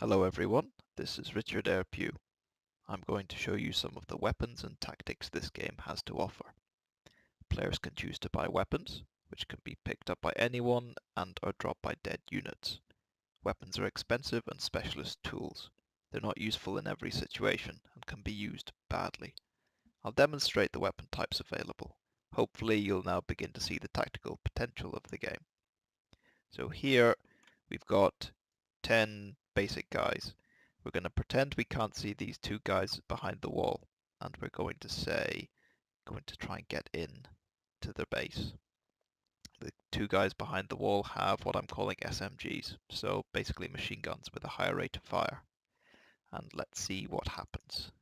Hello everyone, this is Richard Airpew. I'm going to show you some of the weapons and tactics this game has to offer. Players can choose to buy weapons, which can be picked up by anyone and are dropped by dead units. Weapons are expensive and specialist tools. They're not useful in every situation and can be used badly. I'll demonstrate the weapon types available. Hopefully you'll now begin to see the tactical potential of the game. So here we've got 10 basic guys. We're going to pretend we can't see these two guys behind the wall, and we're going to try and get in to their base. The two guys behind the wall have what I'm calling SMGs, so basically machine guns with a higher rate of fire. And let's see what happens.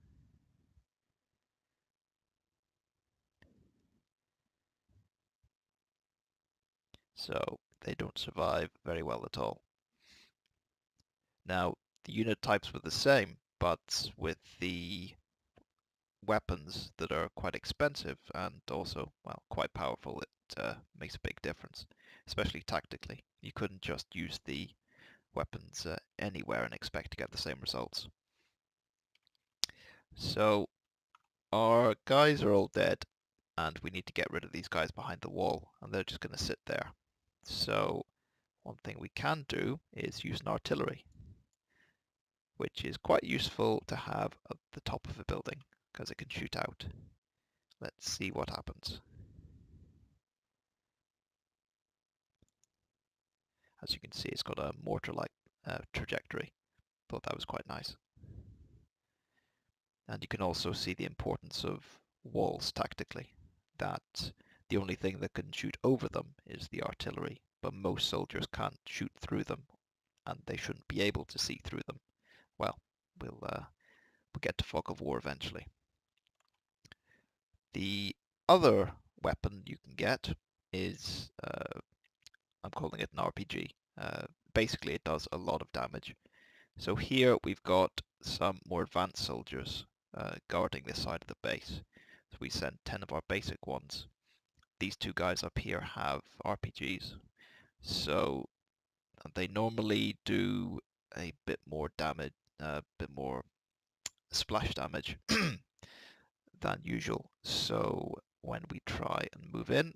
So they don't survive very well at all. Now, the unit types were the same, but with the weapons that are quite expensive and also, well, quite powerful, it makes a big difference, especially tactically. You couldn't just use the weapons anywhere and expect to get the same results. So our guys are all dead, and we need to get rid of these guys behind the wall, and they're just going to sit there. So one thing we can do is use an artillery, which is quite useful to have at the top of a building because it can shoot out. Let's see what happens. As you can see, it's got a mortar-like trajectory. Thought that was quite nice. And you can also see the importance of walls tactically, that the only thing that can shoot over them is the artillery, but most soldiers can't shoot through them, and they shouldn't be able to see through them. Well, we'll get to fog of war eventually. The other weapon you can get is, I'm calling it an RPG. Basically, it does a lot of damage. So here we've got some more advanced soldiers guarding this side of the base. So we send 10 of our basic ones. These two guys up here have RPGs, so they normally do a bit more damage, a bit more splash damage than usual. So when we try and move in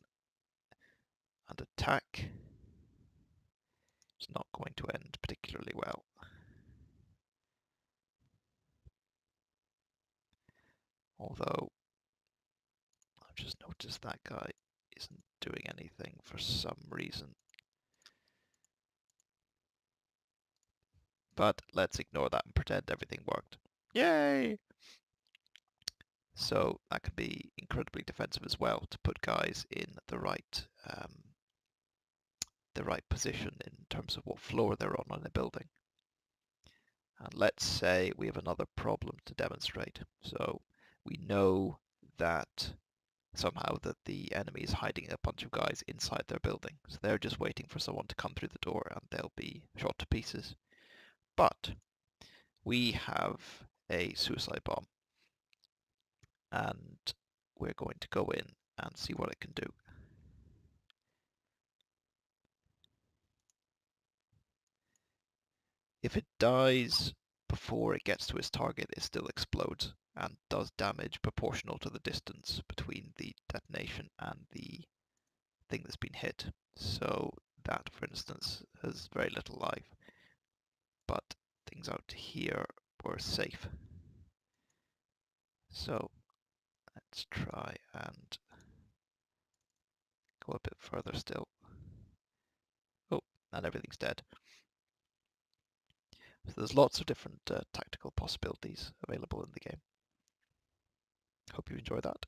and attack, it's not going to end particularly well. Although I've just noticed that guy isn't doing anything for some reason. But let's ignore that and pretend everything worked. Yay! So that can be incredibly defensive as well, to put guys in the right position in terms of what floor they're on a building. And let's say we have another problem to demonstrate. So we know that somehow that the enemy is hiding a bunch of guys inside their building. So they're just waiting for someone to come through the door and they'll be shot to pieces. But we have a suicide bomb, and we're going to go in and see what it can do. If it dies before it gets to its target, it still explodes and does damage proportional to the distance between the detonation and the thing that's been hit. So that, for instance, has very little life, but things out here were safe. So let's try and go a bit further still. Oh, and everything's dead. So there's lots of different tactical possibilities available in the game. Hope you enjoy that.